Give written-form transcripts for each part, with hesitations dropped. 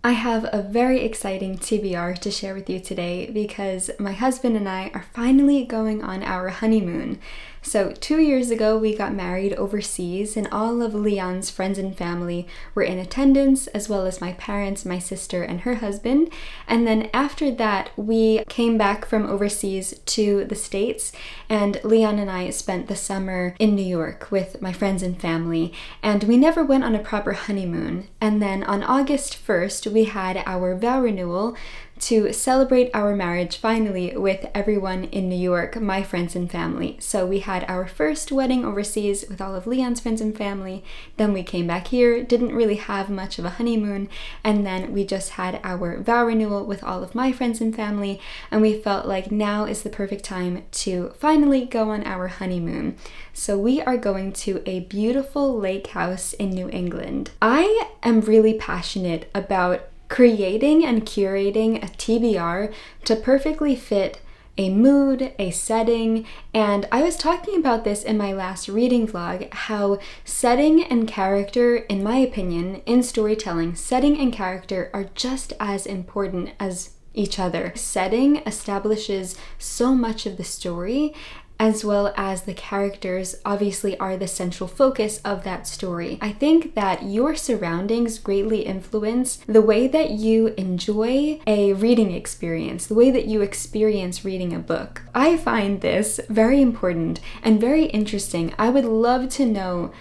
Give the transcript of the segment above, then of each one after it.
I have a very exciting TBR to share with you today because my husband and I are finally going on our honeymoon. So 2 years ago, we got married overseas, and all of Leon's friends and family were in attendance, as well as my parents, my sister, and her husband. And then after that, we came back from overseas to the States, and Leon and I spent the summer in New York with my friends and family, and we never went on a proper honeymoon. And then on August 1st, we had our vow renewal to celebrate our marriage finally with everyone in New York, my friends and family. So we had our first wedding overseas with all of Leon's friends and family. Then we came back here, didn't really have much of a honeymoon, and then we just had our vow renewal with all of my friends and family, and we felt like now is the perfect time to finally go on our honeymoon. So we are going to a beautiful lake house in New England. I am really passionate about creating and curating a TBR to perfectly fit a mood, a setting, and I was talking about this in my last reading vlog, how setting and character, in my opinion, in storytelling, setting and character are just as important as each other. Setting establishes so much of the story, as well as the characters obviously are the central focus of that story. I think that your surroundings greatly influence the way that you enjoy a reading experience, the way that you experience reading a book. I find this very important and very interesting. I would love to know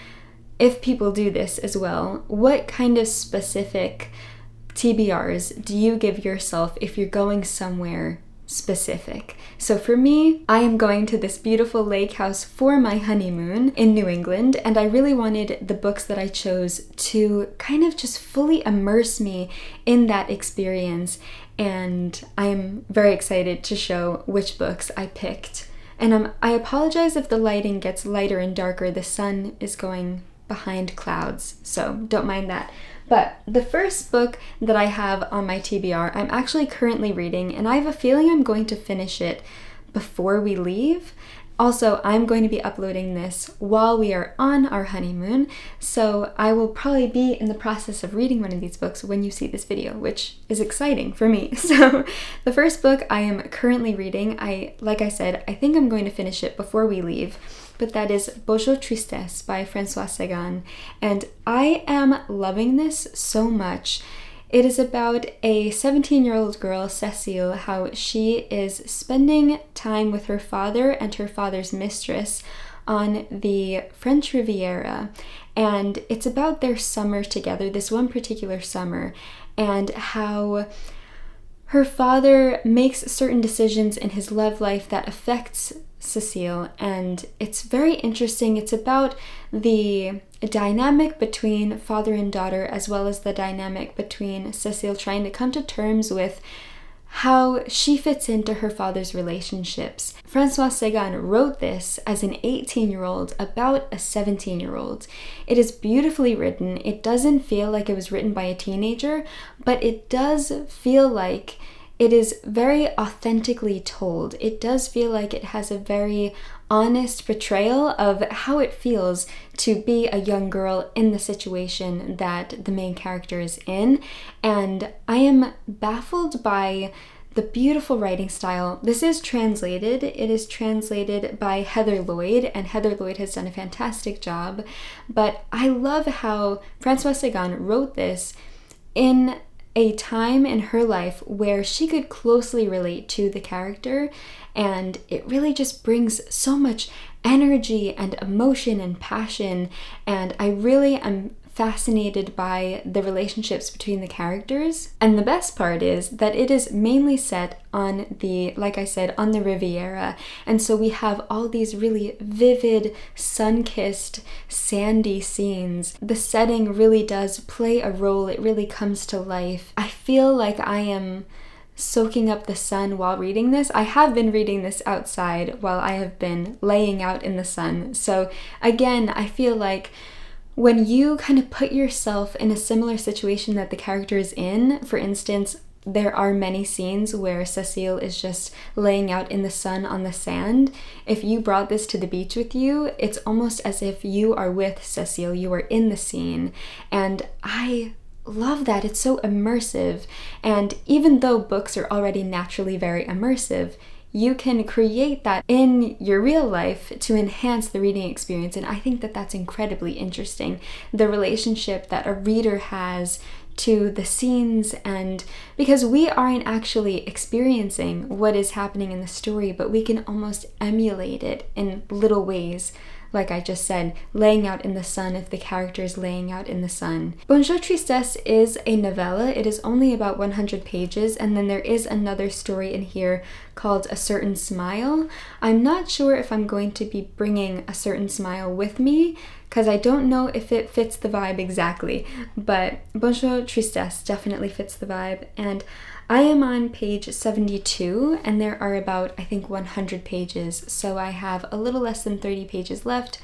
if people do this as well. What kind of specific TBRs do you give yourself if you're going somewhere specific? So for me, I am going to this beautiful lake house for my honeymoon in New England, and I really wanted the books that I chose to kind of just fully immerse me in that experience, and I am very excited to show which books I picked. And I apologize if the lighting gets lighter and darker. The sun is going behind clouds, so don't mind that. But the first book that I have on my TBR, I'm actually currently reading, and I have a feeling I'm going to finish it before we leave. Also, I'm going to be uploading this while we are on our honeymoon, so I will probably be in the process of reading one of these books when you see this video, which is exciting for me. So the first book I am currently reading, like I said, I think I'm going to finish it before we leave, but that is Bonjour Tristesse by Françoise Sagan, and I am loving this so much. It is about a 17-year-old girl, Cécile, how she is spending time with her father and her father's mistress on the French Riviera, and it's about their summer together, this one particular summer, and how her father makes certain decisions in his love life that affects Cécile, and it's very interesting. It's about the dynamic between father and daughter, as well as the dynamic between Cécile trying to come to terms with how she fits into her father's relationships. Françoise Sagan wrote this as an 18-year-old about a 17-year-old. It is beautifully written. It doesn't feel like it was written by a teenager, but it does feel like it is very authentically told. It does feel like it has a very honest portrayal of how it feels to be a young girl in the situation that the main character is in. And I am baffled by the beautiful writing style. This is translated. It is translated by Heather Lloyd, and Heather Lloyd has done a fantastic job. But I love how Françoise Sagan wrote this in a time in her life where she could closely relate to the character, and it really just brings so much energy and emotion and passion, and I really am fascinated by the relationships between the characters. And the best part is that it is mainly set on the, like I said, on the Riviera, and so we have all these really vivid, sun-kissed, sandy scenes. The setting really does play a role. It really comes to life. I feel like I am soaking up the sun while reading this. I have been reading this outside while I have been laying out in the sun. So again, I feel like when you kind of put yourself in a similar situation that the character is in, for instance, there are many scenes where Cécile is just laying out in the sun on the sand. If you brought this to the beach with you, it's almost as if you are with Cécile, you are in the scene. And I love that. It's so immersive. And even though books are already naturally very immersive, you can create that in your real life to enhance the reading experience. And I think that that's incredibly interesting. The relationship that a reader has to the scenes, and because we aren't actually experiencing what is happening in the story, but we can almost emulate it in little ways. Like I just said, laying out in the sun if the character is laying out in the sun. Bonjour Tristesse is a novella. It is only about 100 pages, and then there is another story in here called A Certain Smile. I'm not sure if I'm going to be bringing A Certain Smile with me, because I don't know if it fits the vibe exactly, but Bonjour Tristesse definitely fits the vibe. And I am on page 72, and there are about, I think, 100 pages, so I have a little less than 30 pages left.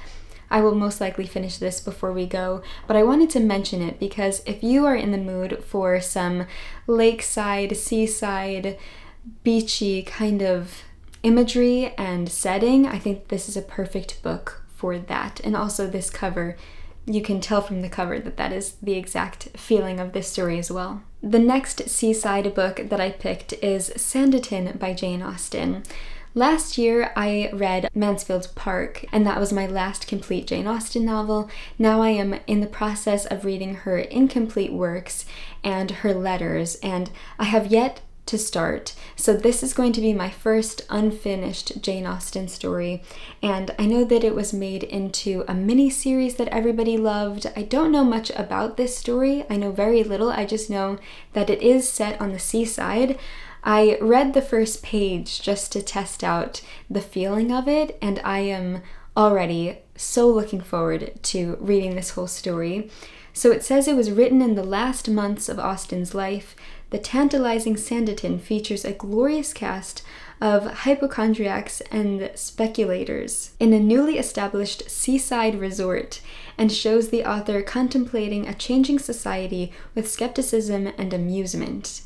I will most likely finish this before we go, but I wanted to mention it because if you are in the mood for some lakeside, seaside, beachy kind of imagery and setting, I think this is a perfect book for that. And also this cover, you can tell from the cover that that is the exact feeling of this story as well. The next seaside book that I picked is Sanditon by Jane Austen. Last year I read Mansfield Park, and that was my last complete Jane Austen novel. Now I am in the process of reading her incomplete works and her letters, and I have yet to start. So this is going to be my first unfinished Jane Austen story, and I know that it was made into a mini series that everybody loved. I don't know much about this story. I know very little. I just know that it is set on the seaside. I read the first page just to test out the feeling of it, and I am already so looking forward to reading this whole story. So it says it was written in the last months of Austen's life. The tantalizing Sanditon features a glorious cast of hypochondriacs and speculators in a newly established seaside resort, and shows the author contemplating a changing society with skepticism and amusement.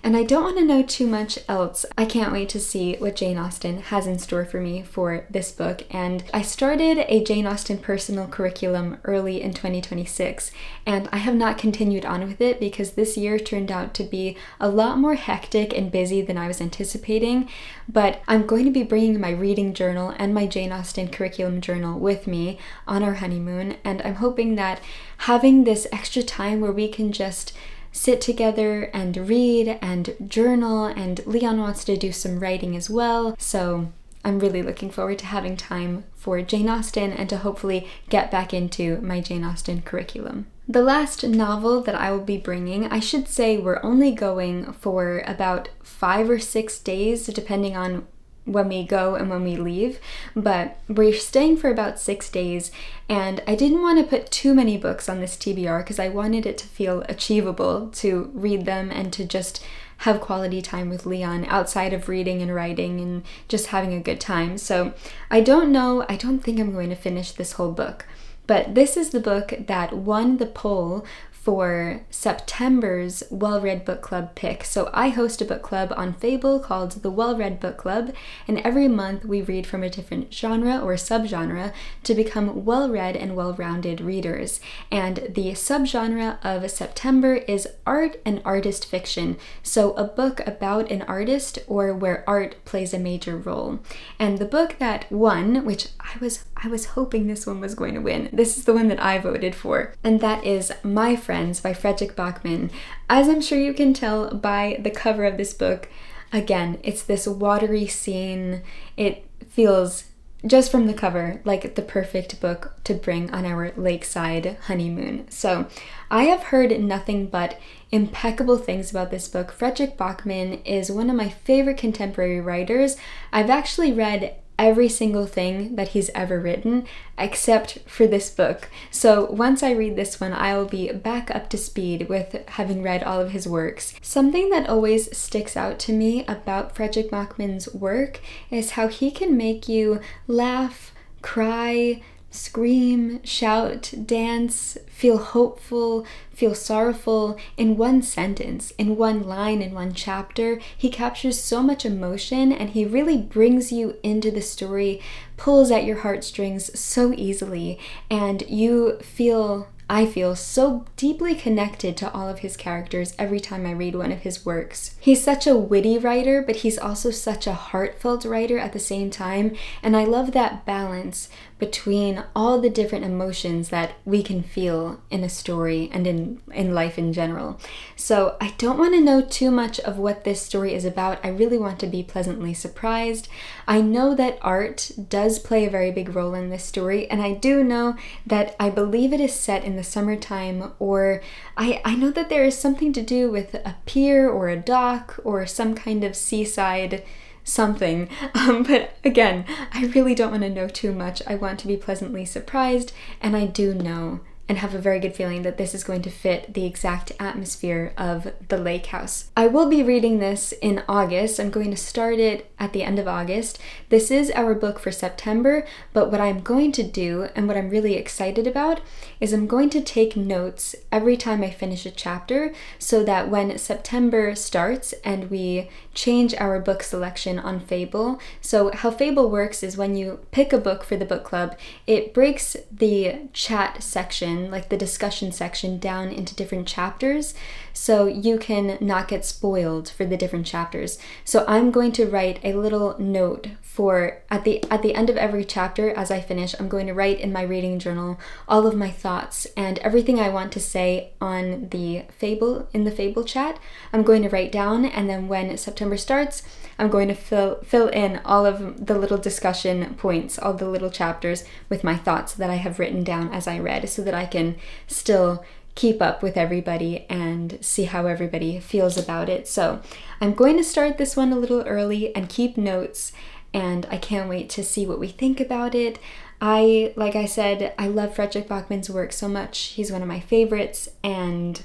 And I don't want to know too much else. I can't wait to see what Jane Austen has in store for me for this book. And I started a Jane Austen personal curriculum early in 2026, and I have not continued on with it because this year turned out to be a lot more hectic and busy than I was anticipating. But I'm going to be bringing my reading journal and my Jane Austen curriculum journal with me on our honeymoon, and I'm hoping that having this extra time where we can just sit together and read and journal, and Leon wants to do some writing as well. So I'm really looking forward to having time for Jane Austen and to hopefully get back into my Jane Austen curriculum. The last novel that I will be bringing, I should say we're only going for about 5 or 6 days, depending on when we go and when we leave, but we're staying for about 6 days, and I didn't want to put too many books on this TBR because I wanted it to feel achievable to read them and to just have quality time with Leon outside of reading and writing and just having a good time. So I don't think I'm going to finish this whole book, but this is the book that won the poll for September's Well-Read Book Club pick. So I host a book club on Fable called the Well-Read Book Club, and every month we read from a different genre or subgenre to become well-read and well-rounded readers. And the subgenre of September is art and artist fiction, so a book about an artist or where art plays a major role. And the book that won, which I was hoping this one was going to win, this is the one that I voted for, and that is My Friends by Fredrik Backman. As I'm sure you can tell by the cover of this book, again, it's this watery scene. It feels, just from the cover, like the perfect book to bring on our lakeside honeymoon. So I have heard nothing but impeccable things about this book. Fredrik Backman is one of my favorite contemporary writers. I've actually read every single thing that he's ever written except for this book. So once I read this one, I will be back up to speed with having read all of his works. Something that always sticks out to me about Fredrik Backman's work is how he can make you laugh, cry, scream, shout, dance, feel hopeful, feel sorrowful in one sentence, in one line, in one chapter. He captures so much emotion, and he really brings you into the story, pulls at your heartstrings so easily, and you feel I feel so deeply connected to all of his characters every time I read one of his works. He's such a witty writer, but he's also such a heartfelt writer at the same time, and I love that balance between all the different emotions that we can feel in a story and in life in general. So I don't want to know too much of what this story is about. I really want to be pleasantly surprised. I know that art does play a very big role in this story, and I do know that I believe it is set in the summertime, or I know that there is something to do with a pier or a dock or some kind of seaside something. But again, I really don't want to know too much. I want to be pleasantly surprised, and I do know and have a very good feeling that this is going to fit the exact atmosphere of the lake house. I will be reading this in August. I'm going to start it at the end of August. This is our book for September, but what I'm going to do and what I'm really excited about is I'm going to take notes every time I finish a chapter so that when September starts and we change our book selection on Fable. So how Fable works is when you pick a book for the book club, it breaks the chat section, like the discussion section, down into different chapters so you can not get spoiled for the different chapters. So I'm going to write a little note for at the end of every chapter. As I finish, I'm going to write in my reading journal all of my thoughts and everything I want to say on the Fable chat. I'm going to write down, and then when September starts, I'm going to fill in all of the little discussion points, all the little chapters with my thoughts that I have written down as I read, so that I can still keep up with everybody and see how everybody feels about it. So I'm going to start this one a little early and keep notes, and I can't wait to see what we think about it. Like I said, I love Fredrik Backman's work so much. He's one of my favorites, and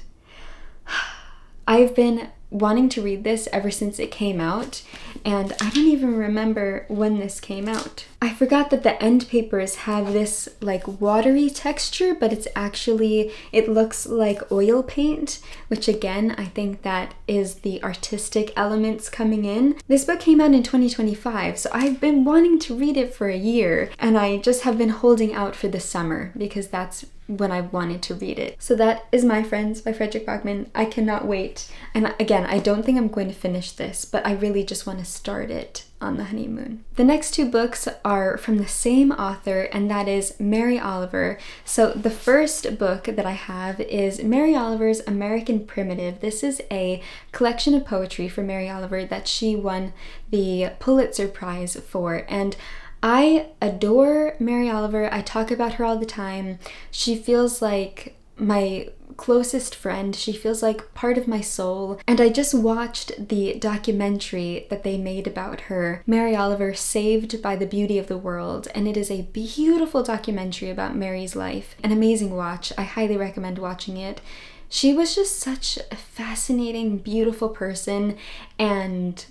I've been wanting to read this ever since it came out, and I don't even remember when this came out. I forgot that the end papers have this like watery texture, but it looks like oil paint, which again, I think that is the artistic elements coming in. This book came out in 2025, so I've been wanting to read it for a year, and I just have been holding out for the summer because that's when I wanted to read it. So that is My Friends by Fredrik Backman. I cannot wait. And again, I don't think I'm going to finish this, but I really just want to start it on the honeymoon. The next two books are from the same author, and that is Mary Oliver. So the first book that I have is Mary Oliver's American Primitive. This is a collection of poetry for Mary Oliver that she won the Pulitzer Prize for, and I adore Mary Oliver. I talk about her all the time. She feels like my closest friend. She feels like part of my soul. And I just watched the documentary that they made about her, Mary Oliver, Saved by the Beauty of the World. And it is a beautiful documentary about Mary's life. An amazing watch. I highly recommend watching it. She was just such a fascinating, beautiful person, and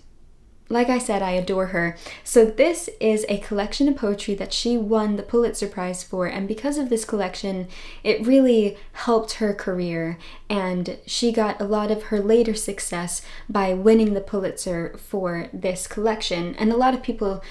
like I said, I adore her. So this is a collection of poetry that she won the Pulitzer Prize for, and because of this collection, it really helped her career, and she got a lot of her later success by winning the Pulitzer for this collection. And a lot of people,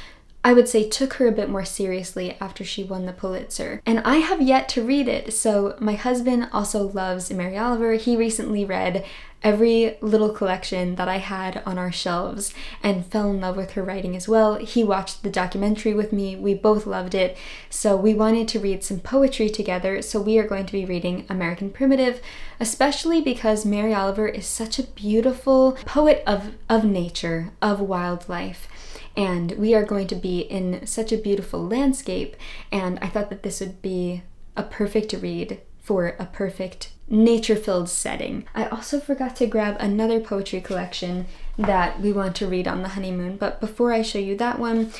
I would say, took her a bit more seriously after she won the Pulitzer. And I have yet to read it, so my husband also loves Mary Oliver. He recently read every little collection that I had on our shelves and fell in love with her writing as well. He watched the documentary with me. We both loved it. So we wanted to read some poetry together. So we are going to be reading American Primitive, especially because Mary Oliver is such a beautiful poet of nature, of wildlife. And we are going to be in such a beautiful landscape. And I thought that this would be a perfect read for a perfect nature-filled setting. I also forgot to grab another poetry collection that we want to read on the honeymoon, but before I show you that one,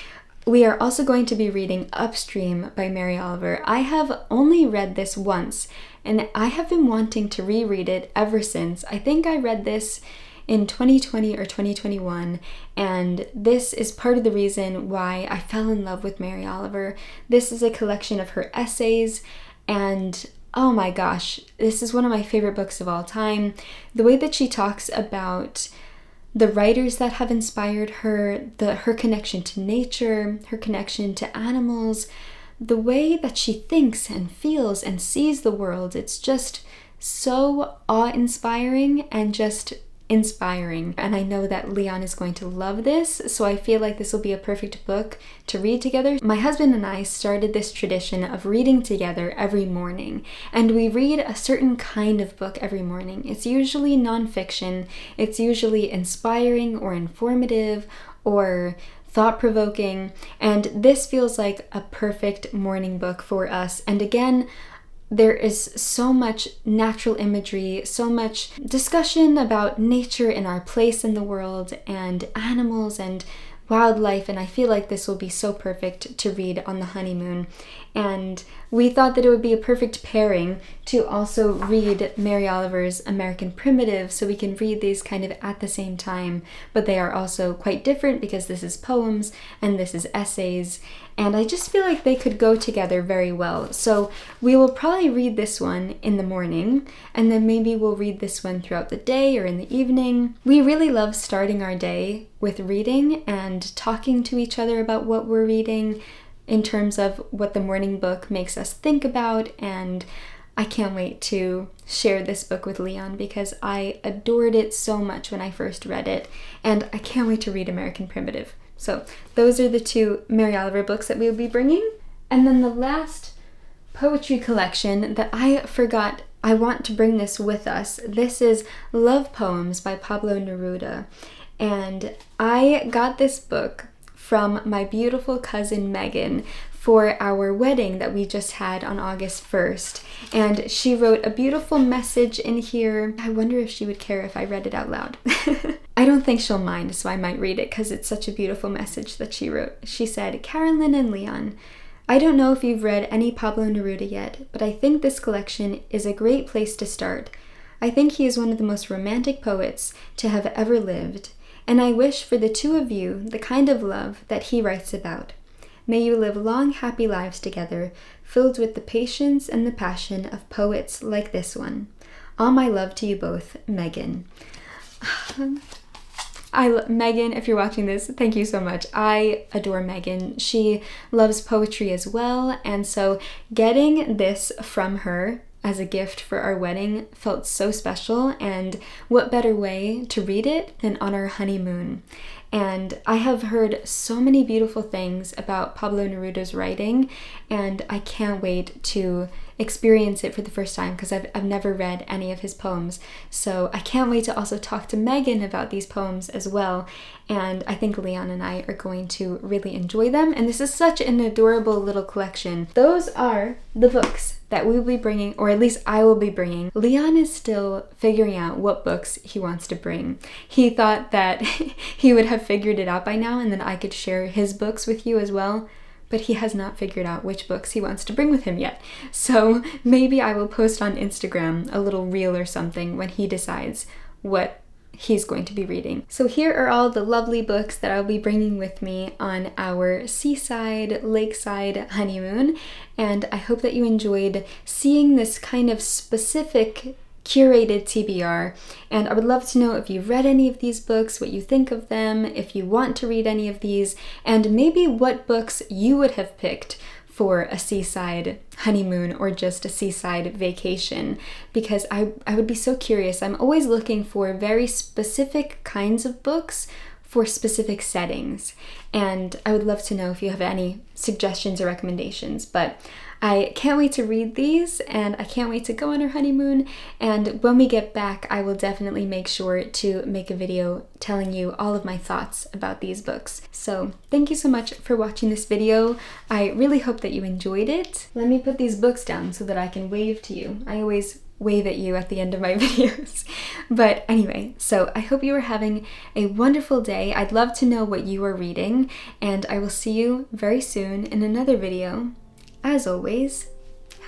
we are also going to be reading Upstream by Mary Oliver. I have only read this once, and I have been wanting to reread it ever since. I think I read this in 2020 or 2021, and this is part of the reason why I fell in love with Mary Oliver. This is a collection of her essays, and oh my gosh, this is one of my favorite books of all time. The way that she talks about the writers that have inspired her, her connection to nature, her connection to animals, the way that she thinks and feels and sees the world, it's just so awe-inspiring and just inspiring. And I know that Leon is going to love this, so I feel like this will be a perfect book to read together. My husband and I started this tradition of reading together every morning, and we read a certain kind of book every morning. It's usually nonfiction, it's usually inspiring or informative or thought-provoking, and this feels like a perfect morning book for us. And again, there is so much natural imagery, so much discussion about nature and our place in the world and animals and wildlife, and I feel like this will be so perfect to read on the honeymoon. And we thought that it would be a perfect pairing to also read Mary Oliver's American Primitive, so we can read these kind of at the same time, but they are also quite different because this is poems and this is essays, and I just feel like they could go together very well. So we will probably read this one in the morning, and then maybe we'll read this one throughout the day or in the evening. We really love starting our day with reading and talking to each other about what we're reading in terms of what the morning book makes us think about, and I can't wait to share this book with Leon because I adored it so much when I first read it, and I can't wait to read American Primitive. So those are the two Mary Oliver books that we'll be bringing. And then the last poetry collection that I forgot, I want to bring this with us. This is Love Poems by Pablo Neruda, and I got this book from my beautiful cousin Megan for our wedding that we just had on August 1st. And she wrote a beautiful message in here. I wonder if she would care if I read it out loud. I don't think she'll mind, so I might read it because it's such a beautiful message that she wrote. She said, "Carolyn and Leon, I don't know if you've read any Pablo Neruda yet, but I think this collection is a great place to start. I think he is one of the most romantic poets to have ever lived. And I wish for the two of you the kind of love that he writes about. May you live long, happy lives together, filled with the patience and the passion of poets like this one. All my love to you both, Megan." Megan, if you're watching this, thank you so much. I adore Megan. She loves poetry as well, and so getting this from her as a gift for our wedding felt so special, and what better way to read it than on our honeymoon. And I have heard so many beautiful things about Pablo Neruda's writing, and I can't wait to experience it for the first time because I've never read any of his poems. So I can't wait to also talk to Megan about these poems as well, and I think Leon and I are going to really enjoy them, and this is such an adorable little collection. Those are the books that we will be bringing, or at least I will be bringing. Leon is still figuring out what books he wants to bring. He thought that he would have figured it out by now and then I could share his books with you as well, but he has not figured out which books he wants to bring with him yet. So maybe I will post on Instagram a little reel or something when he decides what he's going to be reading. So here are all the lovely books that I'll be bringing with me on our seaside, lakeside honeymoon, and I hope that you enjoyed seeing this kind of specific curated TBR, and I would love to know if you've read any of these books, what you think of them, if you want to read any of these, and maybe what books you would have picked for a seaside honeymoon or just a seaside vacation, because I would be so curious. I'm always looking for very specific kinds of books for specific settings, and I would love to know if you have any suggestions or recommendations. But I can't wait to read these, and I can't wait to go on our honeymoon, and when we get back I will definitely make sure to make a video telling you all of my thoughts about these books. So thank you so much for watching this video. I really hope that you enjoyed it. Let me put these books down so that I can wave to you. I always wave at you at the end of my videos. But anyway, so I hope you are having a wonderful day. I'd love to know what you are reading, and I will see you very soon in another video. As always,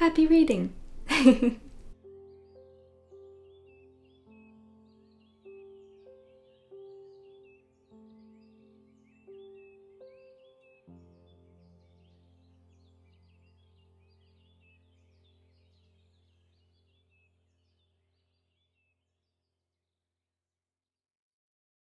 happy reading!